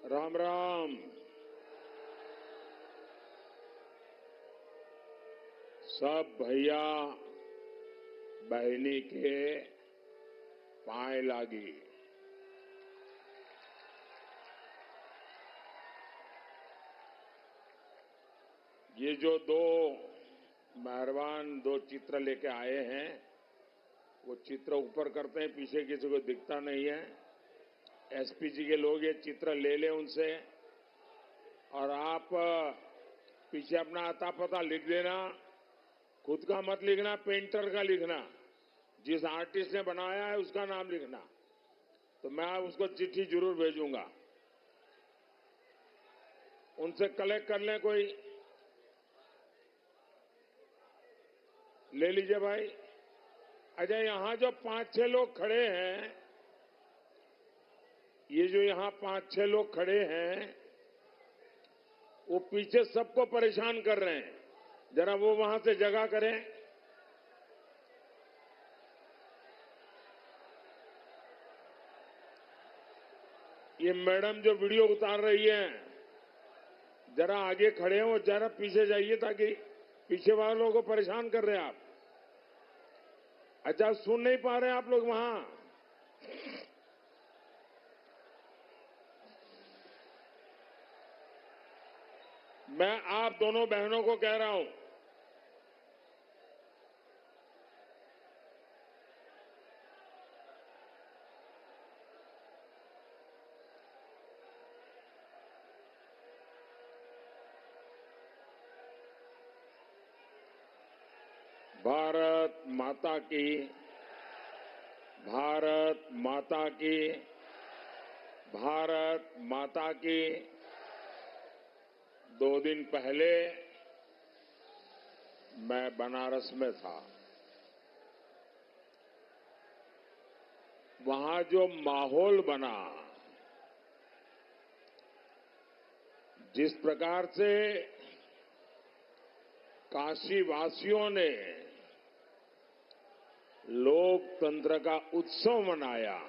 राम राम। सब भैया बहनी के पाए लागी। ये जो दो मेहरबान दो चित्र लेके आए हैं, वो चित्र ऊपर करते हैं, पीछे किसी को दिखता नहीं है। एसपी जी के लोग ये चित्र ले लें उनसे, और आप पीछे अपना आता पता लिख देना। खुद का मत लिखना, पेंटर का लिखना, जिस आर्टिस्ट ने बनाया है उसका नाम लिखना, तो मैं उसको चिट्ठी जरूर भेजूंगा। उनसे कलेक्ट कर लें, कोई ले लीजिए भाई। अच्छा, यहां जो 5-6 लोग खड़े हैं, ये जो यहां 5-6 लोग खड़े हैं, वो पीछे सबको परेशान कर रहे हैं। जरा वो वहां से जगह करें। ये मैडम जो वीडियो उतार रही है, जरा आगे खड़े हो, जरा पीछे जाइए, ताकि पीछे वाले लोगों को परेशान कर रहे हैं आप। अच्छा, सुन नहीं पा रहे आप लोग वहां? मैं आप दोनों बहनों को कह रहा हूं, भारत माता की, भारत माता की, भारत माता की। 2 दिन पहले मैं बनारस में था। वहां जो माहौल बना, जिस प्रकार से काशी वासियों ने लोकतंत्र का उत्सव मनाया,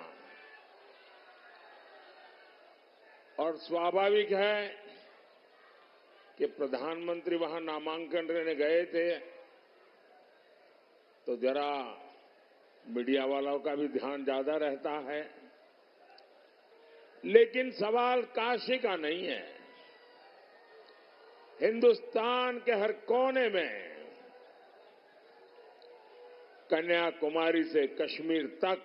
और स्वाभाविक है कि प्रधानमंत्री वहां नामांकन लेने गए थे, तो जरा मीडिया वालों का भी ध्यान ज्यादा रहता है। लेकिन सवाल काशी का नहीं है। हिंदुस्तान के हर कोने में, कन्याकुमारी से कश्मीर तक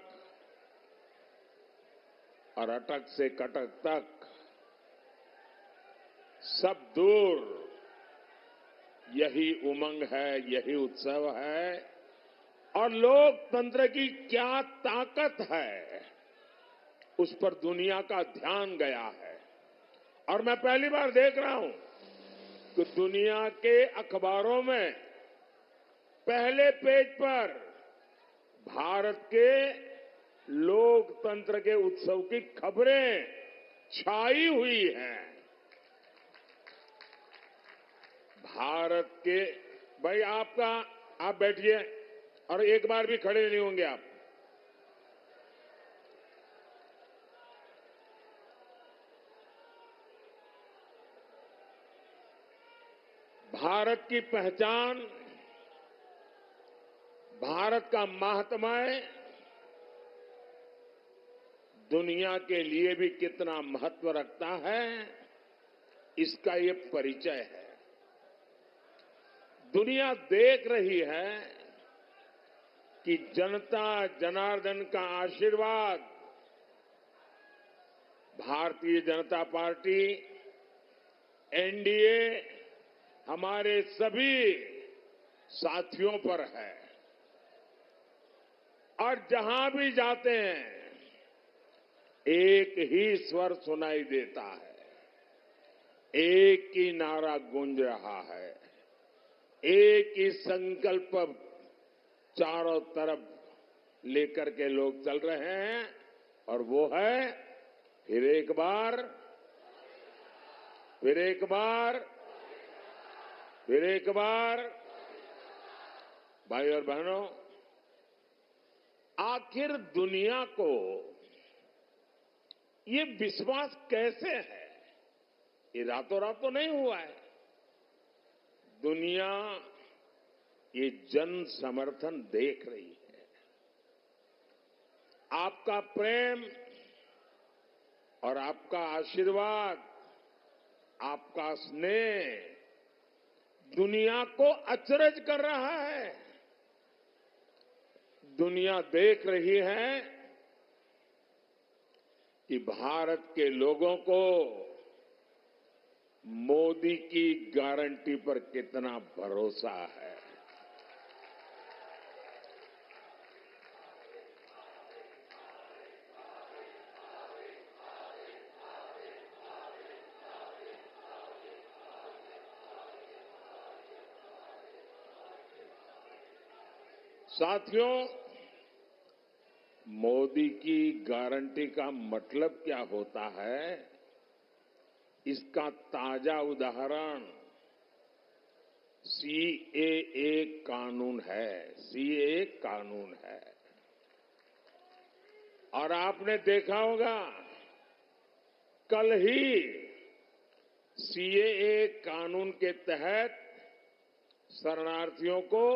और अटक से कटक तक, सब दूर यही उमंग है, यही उत्सव है। और लोकतंत्र की क्या ताकत है, उस पर दुनिया का ध्यान गया है। और मैं पहली बार देख रहा हूं कि दुनिया के अखबारों में पहले पेज पर भारत के लोकतंत्र के उत्सव की खबरें छाई हुई हैं। भारत के, भाई आप बैठिए, और एक बार भी खड़े नहीं होंगे आप। भारत की पहचान, भारत का माहात्म्य दुनिया के लिए भी कितना महत्व रखता है, इसका ये परिचय है। दुनिया देख रही है कि जनता जनार्दन का आशीर्वाद, भारतीय जनता पार्टी, एनडीए, हमारे सभी साथियों पर है। और जहां भी जाते हैं, एक ही स्वर सुनाई देता है, एक ही नारा गूंज रहा है, एक ही संकल्प चारों तरफ लेकर के लोग चल रहे हैं, और वो है फिर एक बार, फिर एक बार, फिर एक बार। भाई और बहनों, आखिर दुनिया को ये विश्वास कैसे है ये रातों रात तो नहीं हुआ है। दुनिया ये जन समर्थन देख रही है। आपका प्रेम और आपका आशीर्वाद, आपका स्नेह दुनिया को अचरज कर रहा है। दुनिया देख रही है कि भारत के लोगों को मोदी की गारंटी पर कितना भरोसा है। साथियों, मोदी की गारंटी का मतलब क्या होता है, इसका ताजा उदाहरण सीएए कानून है। सीएए कानून है और आपने देखा होगा कल ही सीएए कानून के तहत शरणार्थियों को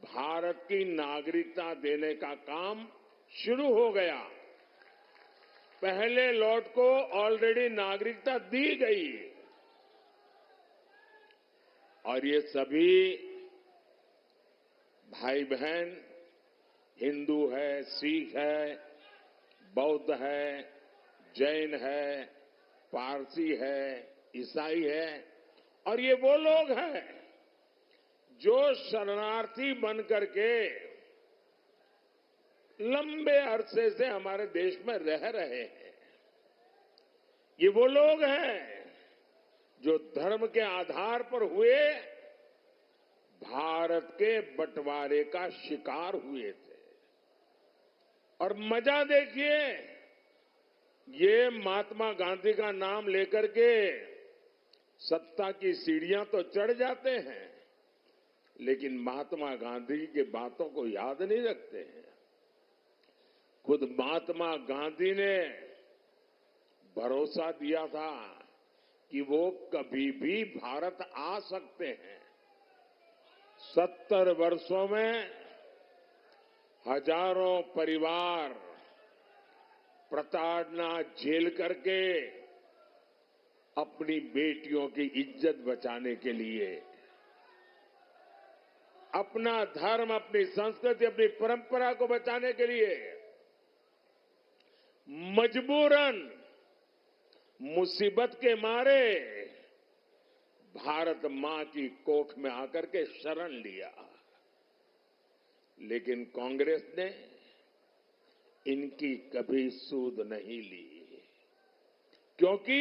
भारत की नागरिकता देने का काम शुरू हो गया। पहले लॉट को ऑलरेडी नागरिकता दी गई और ये सभी भाई बहन हिंदू है, सिख है, बौद्ध है, जैन है, पारसी है, ईसाई है और ये वो लोग हैं जो शरणार्थी बनकर के लंबे अरसे से हमारे देश में रह रहे हैं। ये वो लोग हैं जो धर्म के आधार पर हुए भारत के बंटवारे का शिकार हुए थे। और मजा देखिए, ये महात्मा गांधी का नाम लेकर के सत्ता की सीढ़ियां तो चढ़ जाते हैं, लेकिन महात्मा गांधी की बातों को याद नहीं रखते हैं। खुद महात्मा गांधी ने भरोसा दिया था कि वो कभी भी भारत आ सकते हैं। 70 वर्षों में हजारों परिवार प्रताड़ना झेल करके अपनी बेटियों की इज्जत बचाने के लिए, अपना धर्म, अपनी संस्कृति, अपनी परंपरा को बचाने के लिए मजबूरन मुसीबत के मारे भारत मां की कोख में आकर के शरण लिया। लेकिन कांग्रेस ने इनकी कभी सूध नहीं ली, क्योंकि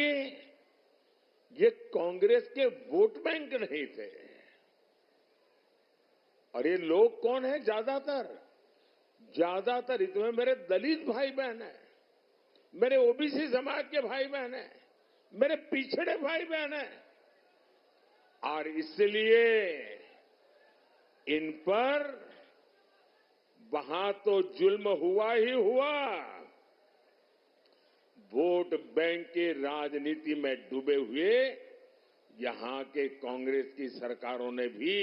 ये कांग्रेस के वोट बैंक नहीं थे। और ये लोग कौन है? ज्यादातर इसमें मेरे दलित भाई बहन हैं, मेरे ओबीसी समाज के भाई बहन हैं, मेरे पिछड़े भाई बहन हैं। और इसलिए इन पर वहां तो जुल्म हुआ ही हुआ, वोट बैंक की राजनीति में डूबे हुए यहां के कांग्रेस की सरकारों ने भी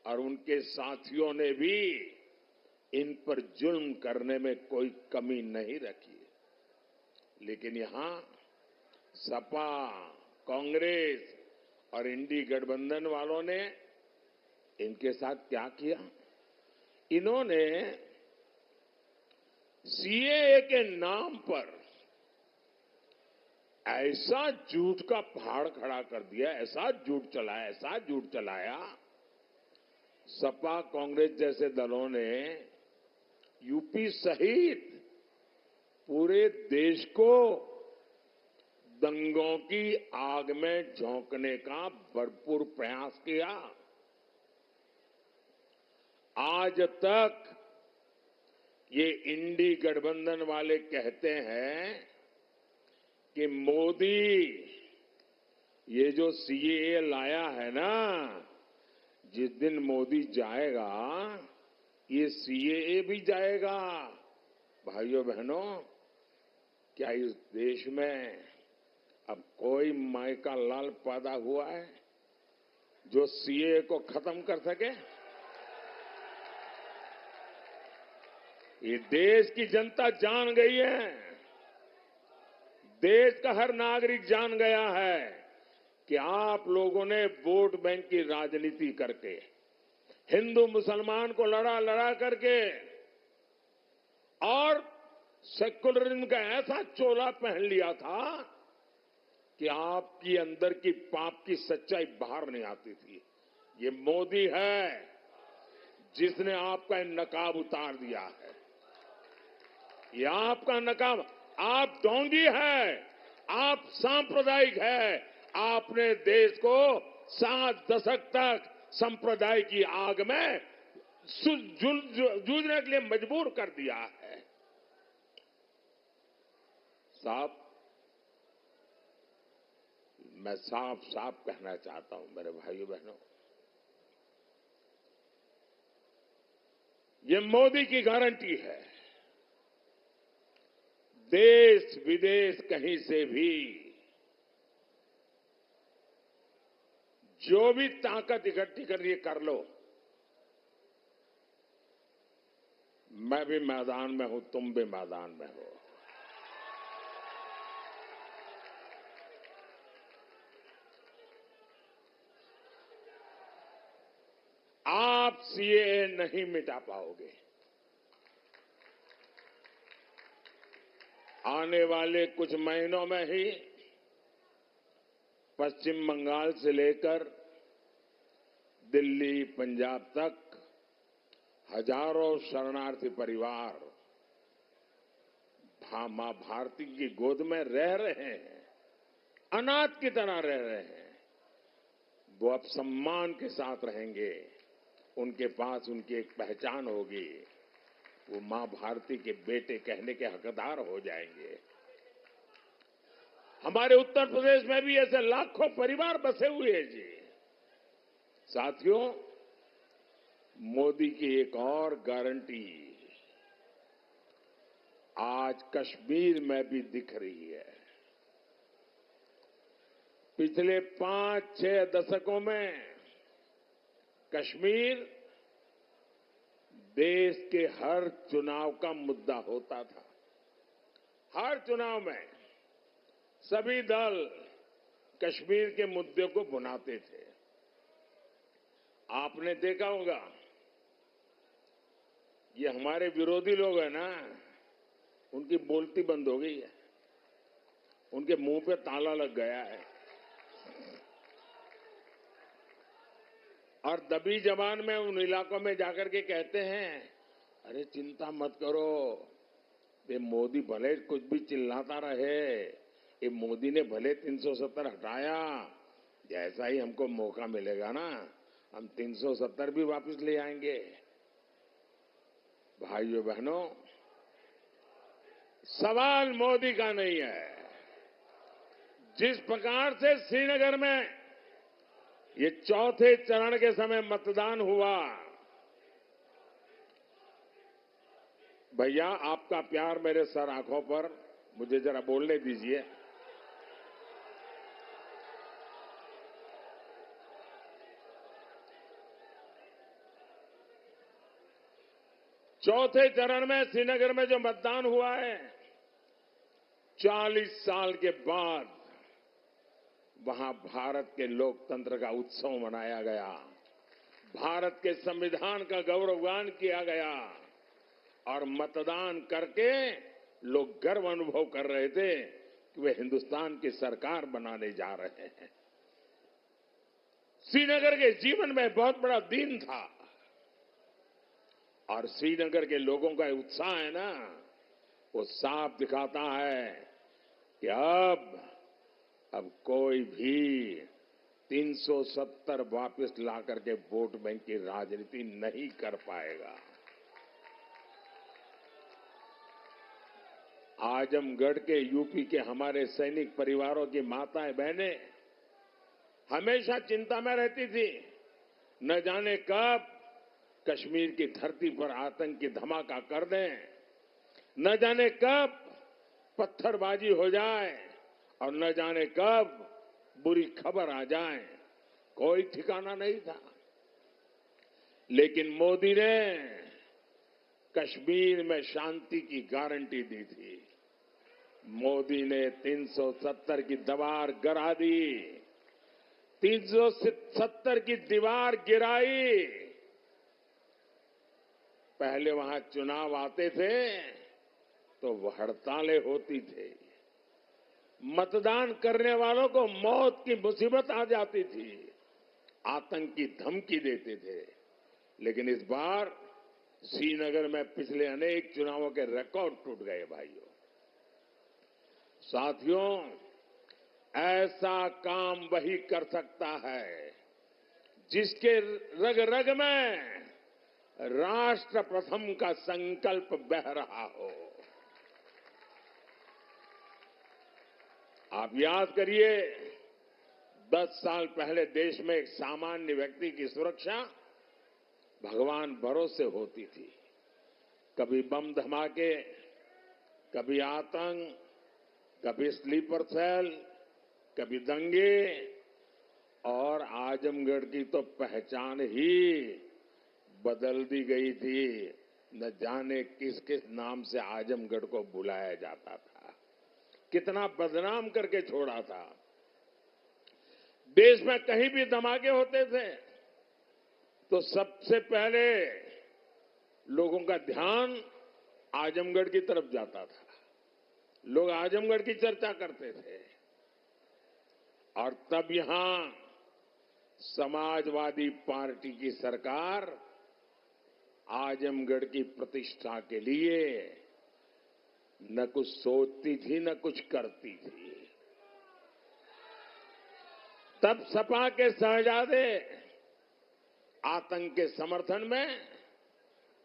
और उनके साथियों ने भी इन पर जुल्म करने में कोई कमी नहीं रखी। लेकिन यहां सपा, कांग्रेस और इंडी गठबंधन वालों ने इनके साथ क्या किया? इन्होंने सीएए के नाम पर ऐसा झूठ का पहाड़ खड़ा कर दिया, ऐसा झूठ चलाया। सपा, कांग्रेस जैसे दलों ने यूपी सहित पूरे देश को दंगों की आग में झोंकने का भरपूर प्रयास किया। आज तक ये इंडी गठबंधन वाले कहते हैं कि मोदी ये जो सीएए लाया है ना, जिस दिन मोदी जाएगा ये सीएए भी जाएगा। भाइयों बहनों, क्या इस देश में अब कोई माई का लाल पैदा हुआ है जो सीए को खत्म कर सके? ये देश की जनता जान गई है, देश का हर नागरिक जान गया है कि आप लोगों ने वोट बैंक की राजनीति करके, हिंदू मुसलमान को लड़ा लड़ा करके और सेक्युलरिज्म का ऐसा चोला पहन लिया था कि आपकी अंदर की पाप की सच्चाई बाहर नहीं आती थी। ये मोदी है जिसने आपका नकाब उतार दिया है। ये आपका नकाब, आप ढोंगी है, आप सांप्रदायिक है। आपने देश को 7 दशक तक संप्रदाय की आग में जूझने के लिए मजबूर कर दिया है। साहब, मैं साफ साफ कहना चाहता हूं मेरे भाइयों बहनों, ये मोदी की गारंटी है। देश विदेश कहीं से भी जो भी ताकत इकट्ठी करनी है कर लो। मैं भी मैदान में हूं, तुम भी मैदान में हो। आप सीएए नहीं मिटा पाओगे। आने वाले कुछ महीनों में ही पश्चिम बंगाल से लेकर दिल्ली, पंजाब तक हजारों शरणार्थी परिवार मां भारती की गोद में रह रहे हैं, अनाथ की तरह रह रहे हैं। वो अब सम्मान के साथ रहेंगे, उनके पास उनकी एक पहचान होगी, वो मां भारती के बेटे कहने के हकदार हो जाएंगे। हमारे उत्तर प्रदेश में भी ऐसे लाखों परिवार बसे हुए हैं जी। साथियों, मोदी की एक और गारंटी आज कश्मीर में भी दिख रही है। पिछले 5-6 दशकों में कश्मीर देश के हर चुनाव का मुद्दा होता था। हर चुनाव में सभी दल कश्मीर के मुद्दे को भुनाते थे। आपने देखा होगा, ये हमारे विरोधी लोग हैं ना, उनकी बोलती बंद हो गई है, उनके मुंह पे ताला लग गया है और दबी जबान में उन इलाकों में जाकर के कहते हैं, अरे चिंता मत करो, ये मोदी भले कुछ भी चिल्लाता रहे, ये मोदी ने भले 370 हटाया, जैसा ही हमको मौका मिलेगा ना हम 370 भी वापस ले आएंगे। भाइयों बहनों, सवाल मोदी का नहीं है। जिस प्रकार से श्रीनगर में ये चौथे चरण के समय मतदान हुआ, भैया आपका प्यार मेरे सर आंखों पर, मुझे जरा बोलने दीजिए। चौथे चरण में श्रीनगर में जो मतदान हुआ है, 40 साल के बाद वहां भारत के लोकतंत्र का उत्सव मनाया गया, भारत के संविधान का गौरवगान किया गया और मतदान करके लोग गर्व अनुभव कर रहे थे कि वे हिंदुस्तान की सरकार बनाने जा रहे हैं। श्रीनगर के जीवन में बहुत बड़ा दिन था और श्रीनगर के लोगों का उत्साह है ना, वो साफ दिखाता है कि अब कोई भी 370 वापस ला करके वोट बैंक की राजनीति नहीं कर पाएगा। आजमगढ़ के, यूपी के हमारे सैनिक परिवारों की माताएं बहनें हमेशा चिंता में रहती थी, न जाने कब कश्मीर की धरती पर आतंक की धमाका कर दें, न जाने कब पत्थरबाजी हो जाए और न जाने कब बुरी खबर आ जाए, कोई ठिकाना नहीं था। लेकिन मोदी ने कश्मीर में शांति की गारंटी दी थी। मोदी ने 370 की दीवार गिरा दी, 370 की दीवार गिराई। पहले वहां चुनाव आते थे तो हड़तालें होती थी, मतदान करने वालों को मौत की मुसीबत आ जाती थी, आतंक की धमकी देते थे। लेकिन इस बार श्रीनगर में पिछले अनेक चुनावों के रिकॉर्ड टूट गए भाइयों। साथियों, ऐसा काम वही कर सकता है जिसके रग रग में राष्ट्र प्रथम का संकल्प बह रहा हो। आप याद करिए, 10 साल पहले देश में एक सामान्य व्यक्ति की सुरक्षा भगवान भरोसे होती थी। कभी बम धमाके, कभी आतंक, कभी स्लीपर सेल, कभी दंगे, और आजमगढ़ की तो पहचान ही बदल दी गई थी। न जाने किस किस नाम से आजमगढ़ को बुलाया जाता था, कितना बदनाम करके छोड़ा था। देश में कहीं भी धमाके होते थे तो सबसे पहले लोगों का ध्यान आजमगढ़ की तरफ जाता था, लोग आजमगढ़ की चर्चा करते थे। और तब यहां समाजवादी पार्टी की सरकार आजमगढ़ की प्रतिष्ठा के लिए न कुछ सोचती थी न कुछ करती थी। तब सपा के शहजादे आतंक के समर्थन में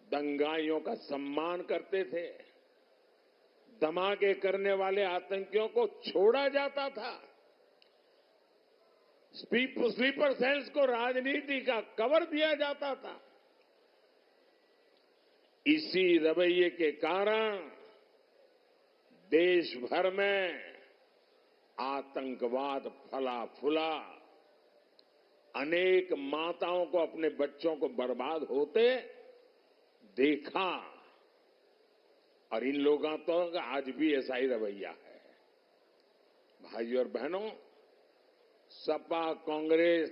दंगाइयों का सम्मान करते थे, धमाके करने वाले आतंकियों को छोड़ा जाता था, स्लीपर सेल्स को राजनीति का कवर दिया जाता था। इसी रवैये के कारण देश भर में आतंकवाद फला फूला, अनेक माताओं को अपने बच्चों को बर्बाद होते देखा। और इन लोगों का आज भी ऐसा ही रवैया है। भाइयों और बहनों, सपा कांग्रेस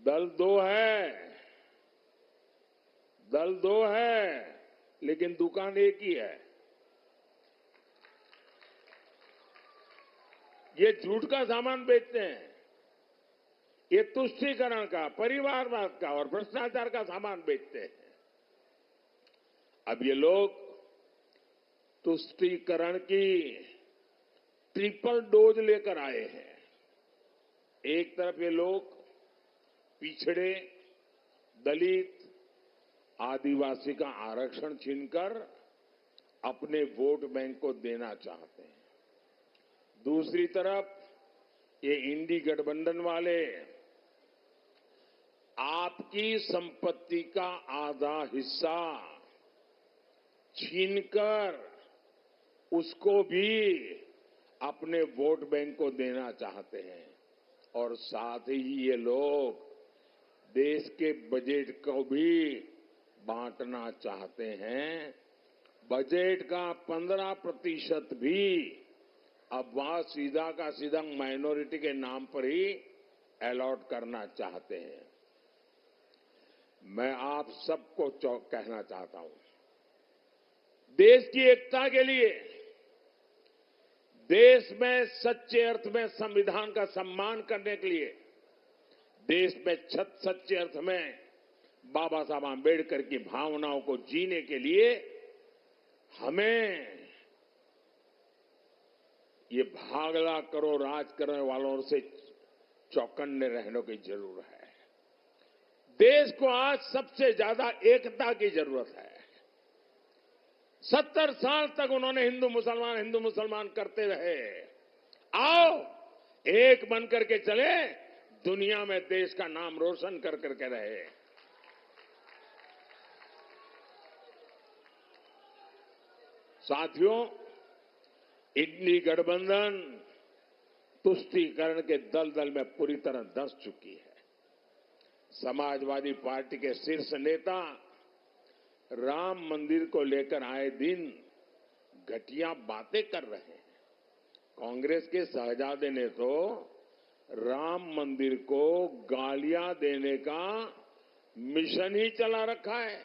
दल दो है, लेकिन दुकान एक ही है। ये झूठ का सामान बेचते हैं, ये तुष्टीकरण का, परिवारवाद का और भ्रष्टाचार का सामान बेचते हैं। अब ये लोग तुष्टीकरण की ट्रिपल डोज लेकर आए हैं। एक तरफ ये लोग पिछड़े, दलित, आदिवासी का आरक्षण छीनकर अपने वोट बैंक को देना चाहते हैं। दूसरी तरफ ये इंडी गठबंधन वाले आपकी संपत्ति का आधा हिस्सा छीनकर उसको भी अपने वोट बैंक को देना चाहते हैं। और साथ ही ये लोग देश के बजट को भी बांटना चाहते हैं। बजट का 15% भी अब वहां सीधा का सीधा माइनॉरिटी के नाम पर ही अलॉट करना चाहते हैं। मैं आप सबको कहना चाहता हूं, देश की एकता के लिए, देश में सच्चे अर्थ में संविधान का सम्मान करने के लिए, देश में सच्चे अर्थ में बाबा साहब आंबेडकर की भावनाओं को जीने के लिए हमें ये भागला करो राज करने वालों से चौकन्ने रहने की जरूरत है। देश को आज सबसे ज्यादा एकता की जरूरत है। 70 साल तक उन्होंने हिंदू मुसलमान करते रहे। आओ एक बन करके चले, दुनिया में देश का नाम रोशन कर करके रहे। साथियों, इंडी गठबंधन तुष्टीकरण के दलदल में पूरी तरह धंस चुकी है। समाजवादी पार्टी के शीर्ष नेता राम मंदिर को लेकर आए दिन घटिया बातें कर रहे हैं। कांग्रेस के शहजादे ने तो राम मंदिर को गालियां देने का मिशन ही चला रखा है।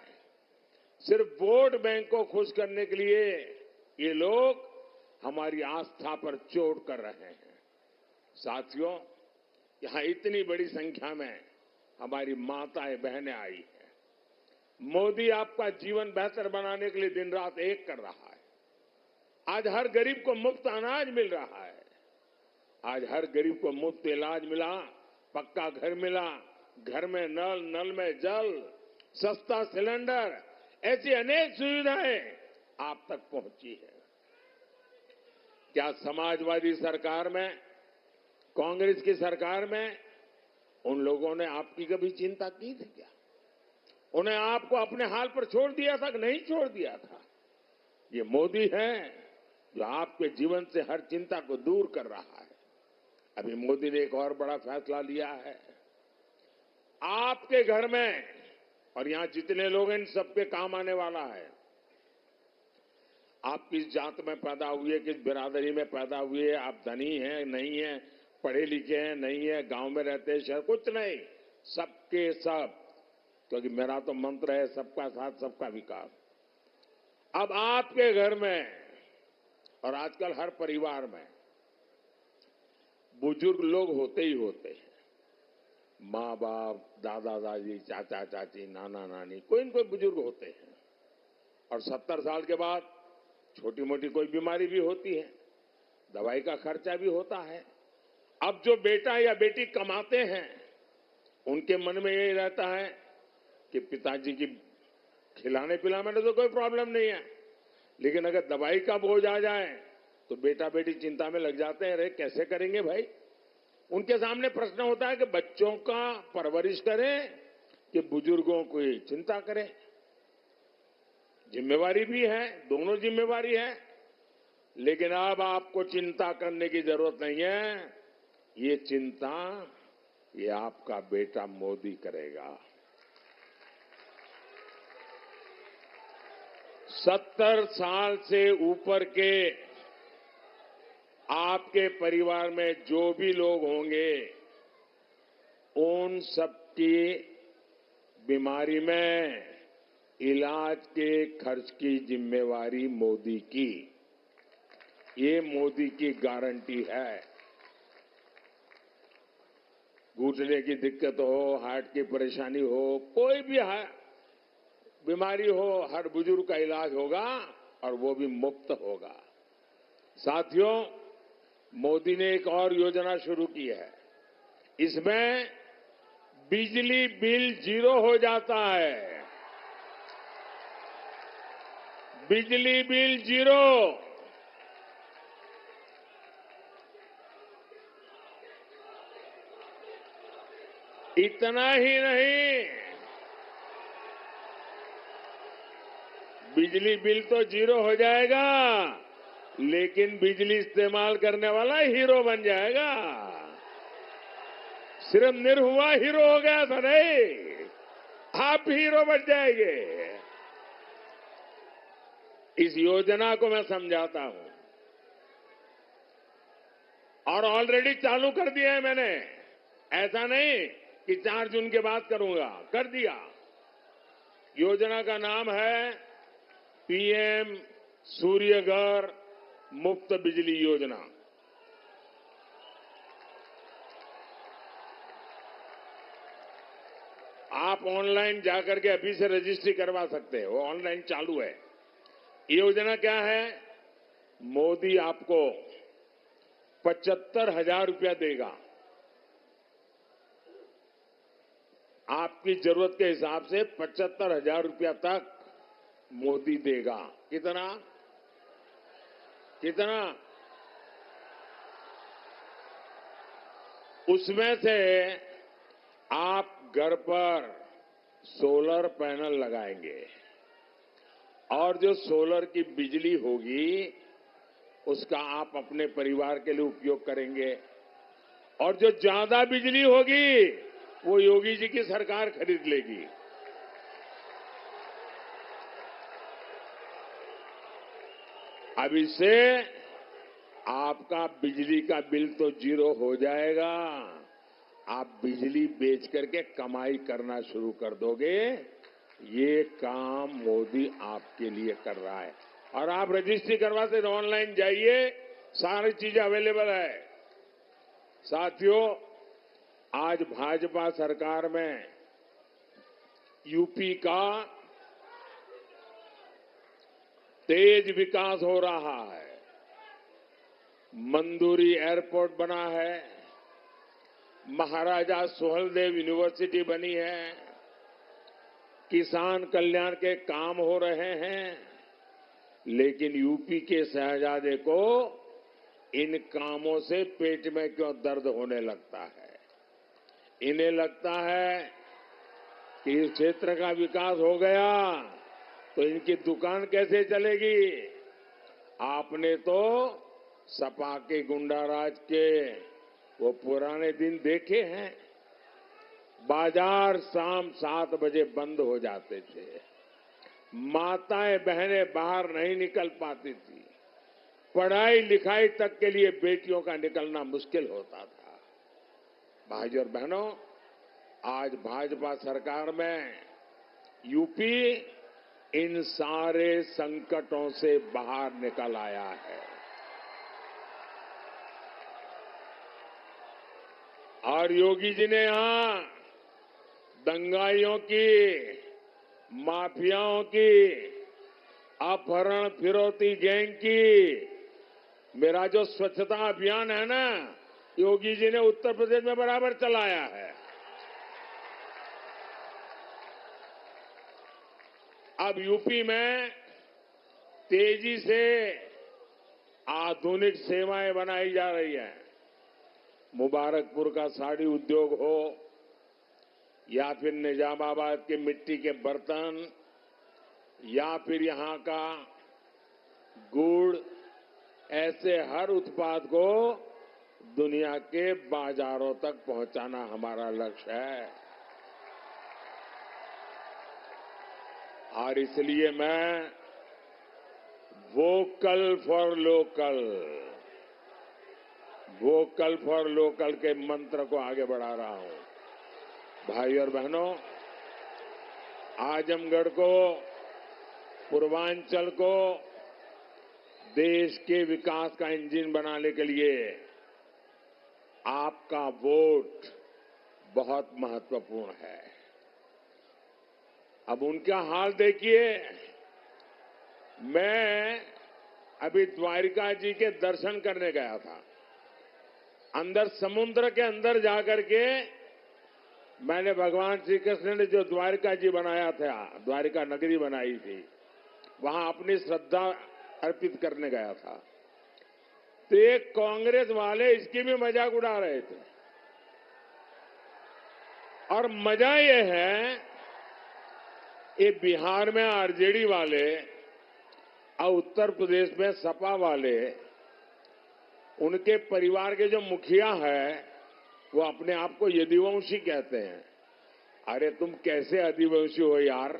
सिर्फ वोट बैंक को खुश करने के लिए ये लोग हमारी आस्था पर चोट कर रहे हैं। साथियों, यहां इतनी बड़ी संख्या में हमारी माताएं बहनें आई हैं। मोदी आपका जीवन बेहतर बनाने के लिए दिन रात एक कर रहा है। आज हर गरीब को मुफ्त अनाज मिल रहा है। आज हर गरीब को मुफ्त इलाज मिला, पक्का घर मिला, घर में नल, नल में जल, सस्ता सिलेंडर, ऐसी अनेक सुविधाएं आप तक पहुंची है। क्या समाजवादी सरकार में, कांग्रेस की सरकार में उन लोगों ने आपकी कभी चिंता की थी क्या? उन्हें आपको अपने हाल पर छोड़ दिया था कि नहीं छोड़ दिया था? ये मोदी है जो आपके जीवन से हर चिंता को दूर कर रहा है। अभी मोदी ने एक और बड़ा फैसला लिया है। आपके घर में और यहां जितने लोग हैं, इन सबके काम आने वाला है। आप किस जात में पैदा हुए, किस बिरादरी में पैदा हुए, आप धनी हैं नहीं हैं, पढ़े लिखे हैं नहीं है, गांव में रहते हैं शहर, कुछ नहीं, सबके सब, क्योंकि मेरा तो मंत्र है सबका साथ सबका विकास। अब आपके घर में और आजकल हर परिवार में बुजुर्ग लोग होते ही होते हैं। माँ बाप, दादा दादी, चाचा चाची, नाना नानी, कोई न कोई बुजुर्ग होते हैं। और 70 साल के बाद छोटी मोटी कोई बीमारी भी होती है, दवाई का खर्चा भी होता है। अब जो बेटा या बेटी कमाते हैं, उनके मन में यही रहता है कि पिताजी की खिलाने पिलाने में तो कोई प्रॉब्लम नहीं है, लेकिन अगर दवाई का बोझ आ जाए तो बेटा बेटी चिंता में लग जाते हैं। अरे कैसे करेंगे भाई? उनके सामने प्रश्न होता है कि बच्चों का परवरिश करें कि बुजुर्गों की चिंता करें। जिम्मेवारी भी है, दोनों जिम्मेवारी है, लेकिन अब आपको चिंता करने की जरूरत नहीं है। ये चिंता ये आपका बेटा मोदी करेगा। 70 साल से ऊपर के आपके परिवार में जो भी लोग होंगे, उन सबकी बीमारी में इलाज के खर्च की जिम्मेवारी मोदी की। ये मोदी की गारंटी है। घुटने की दिक्कत हो, हार्ट की परेशानी हो, कोई भी बीमारी हो, हर बुजुर्ग का इलाज होगा और वो भी मुफ्त होगा। साथियों, मोदी ने एक और योजना शुरू की है। इसमें बिजली बिल 0 हो जाता है। बिजली बिल 0। इतना ही नहीं, बिजली बिल तो 0 हो जाएगा, लेकिन बिजली इस्तेमाल करने वाला हीरो बन जाएगा। सिर्फ निरहुआ हीरो हो गया था नहीं, आप हीरो बन जाएंगे। इस योजना को मैं समझाता हूं और ऑलरेडी चालू कर दिया है मैंने। ऐसा नहीं कि 4 जून के बाद करूंगा, कर दिया। योजना का नाम है पीएम सूर्यघर मुफ्त बिजली योजना। आप ऑनलाइन जाकर के अभी से रजिस्ट्री करवा सकते हैं, वो ऑनलाइन चालू है। ये योजना क्या है? मोदी आपको 75,000 रुपया देगा। आपकी जरूरत के हिसाब से 75,000 रुपया तक मोदी देगा। कितना? कितना? उसमें से आप घर पर सोलर पैनल लगाएंगे और जो सोलर की बिजली होगी उसका आप अपने परिवार के लिए उपयोग करेंगे और जो ज्यादा बिजली होगी वो योगी जी की सरकार खरीद लेगी। अब इससे आपका बिजली का बिल तो जीरो हो जाएगा, आप बिजली बेच करके कमाई करना शुरू कर दोगे। ये काम मोदी आपके लिए कर रहा है और आप रजिस्ट्री करवाते ऑनलाइन जाइए, सारी चीजें अवेलेबल है। साथियों, आज भाजपा सरकार में यूपी का तेज विकास हो रहा है। मंदुरी एयरपोर्ट बना है, महाराजा सुहेलदेव यूनिवर्सिटी बनी है, किसान कल्याण के काम हो रहे हैं। लेकिन यूपी के शहजादे को इन कामों से पेट में क्यों दर्द होने लगता है? इन्हें लगता है कि इस क्षेत्र का विकास हो गया तो इनकी दुकान कैसे चलेगी? आपने तो सपा के गुंडाराज के वो पुराने दिन देखे हैं। बाजार शाम 7 बजे बंद हो जाते थे, माताएं बहनें बाहर नहीं निकल पाती थी, पढ़ाई लिखाई तक के लिए बेटियों का निकलना मुश्किल होता था। भाइयों और बहनों, आज भाजपा सरकार में यूपी इन सारे संकटों से बाहर निकल आया है और योगी जी ने यहां दंगाइयों की, माफियाओं की, अपहरण फिरौती गैंग की, मेरा जो स्वच्छता अभियान है ना, योगी जी ने उत्तर प्रदेश में बराबर चलाया है। अब यूपी में तेजी से आधुनिक सेवाएं बनाई जा रही है। मुबारकपुर का साड़ी उद्योग हो या फिर निजामाबाद के मिट्टी के बर्तन या फिर यहां का गुड़, ऐसे हर उत्पाद को दुनिया के बाजारों तक पहुंचाना हमारा लक्ष्य है। और इसलिए मैं वोकल फॉर लोकल के मंत्र को आगे बढ़ा रहा हूं। भाई और बहनों, आजमगढ़ को, पूर्वांचल को देश के विकास का इंजन बनाने के लिए आपका वोट बहुत महत्वपूर्ण है। अब उनका हाल देखिए। मैं अभी द्वारिका जी के दर्शन करने गया था। अंदर समुद्र के अंदर जाकर के मैंने भगवान श्री कृष्ण ने जो द्वारिका जी बनाया था, द्वारिका नगरी बनाई थी, वहां अपनी श्रद्धा अर्पित करने गया था। तो एक कांग्रेस वाले इसकी भी मजाक उड़ा रहे थे। और मजा यह है, ये बिहार में आरजेडी वाले और उत्तर प्रदेश में सपा वाले, उनके परिवार के जो मुखिया है वो अपने आप को यदुवंशी कहते हैं। अरे तुम कैसे आदिवासी हो यार?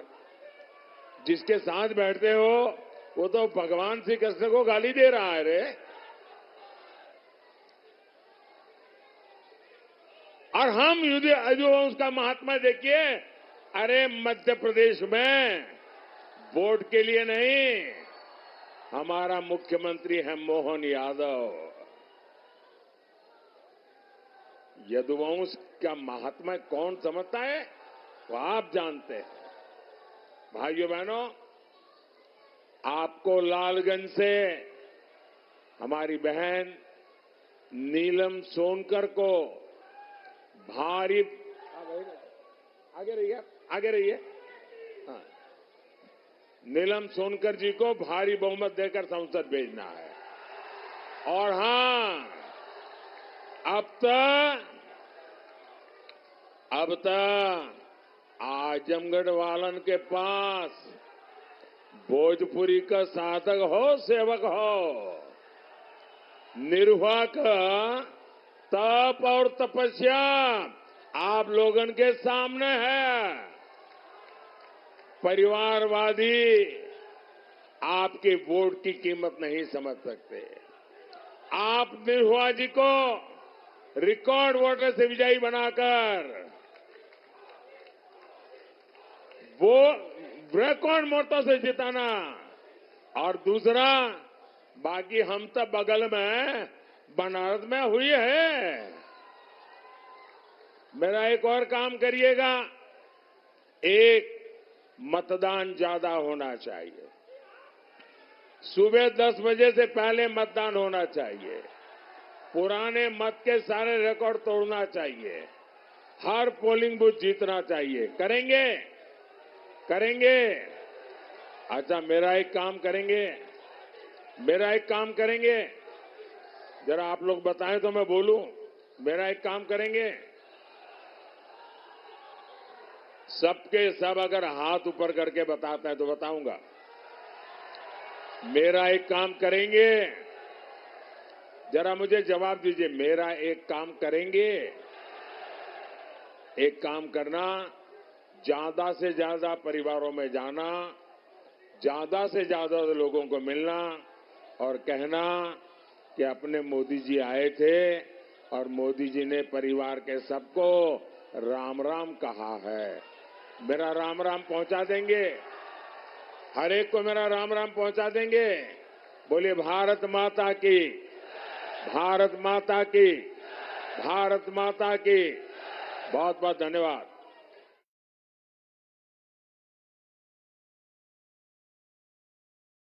जिसके साथ बैठते हो वो तो भगवान श्री कृष्ण को गाली दे रहा है रे। और हम यदुवंश का महात्मा देखिए। अरे मध्य प्रदेश में वोट के लिए नहीं, हमारा मुख्यमंत्री है मोहन यादव। यदुवंश का महात्मा कौन समझता है वो आप जानते हैं। भाइयों बहनों, आपको लालगंज से हमारी बहन नीलम सोनकर को भारी, आगे रहिए। हाँ, नीलम सोनकर जी को भारी बहुमत देकर संसद भेजना है। और हां, अब तक आजमगढ़ वालन के पास भोजपुरी का साधक हो, सेवक हो, निर्वाह का तप और तपस्या आप लोगन के सामने है। परिवारवादी आपके वोट की कीमत नहीं समझ सकते। आप निर्भया जी को रिकॉर्ड वोटर से विजयी बनाकर वो रिकॉर्ड वोटों से जिताना। और दूसरा, बाकी हम तो बगल में बनारस में हुई है। मेरा एक और काम करिएगा, एक मतदान ज्यादा होना चाहिए। सुबह 10 बजे से पहले मतदान होना चाहिए। पुराने मत के सारे रिकॉर्ड तोड़ना चाहिए। हर पोलिंग बूथ जीतना चाहिए। करेंगे? करेंगे? अच्छा, मेरा एक काम करेंगे, जरा आप लोग बताएं तो मैं बोलूं। मेरा एक काम करेंगे, सबके सब अगर हाथ ऊपर करके बताते हैं तो बताऊंगा। मेरा एक काम करेंगे, जरा मुझे जवाब दीजिए। मेरा एक काम करेंगे? एक काम करना, ज्यादा से ज्यादा परिवारों में जाना, ज्यादा से ज्यादा लोगों को मिलना और कहना कि अपने मोदी जी आए थे और मोदी जी ने परिवार के सबको राम राम कहा है। मेरा राम राम पहुंचा देंगे? हर एक को मेरा राम राम पहुंचा देंगे? बोलिए भारत माता की, भारत माता की, भारत माता की। बहुत बहुत धन्यवाद।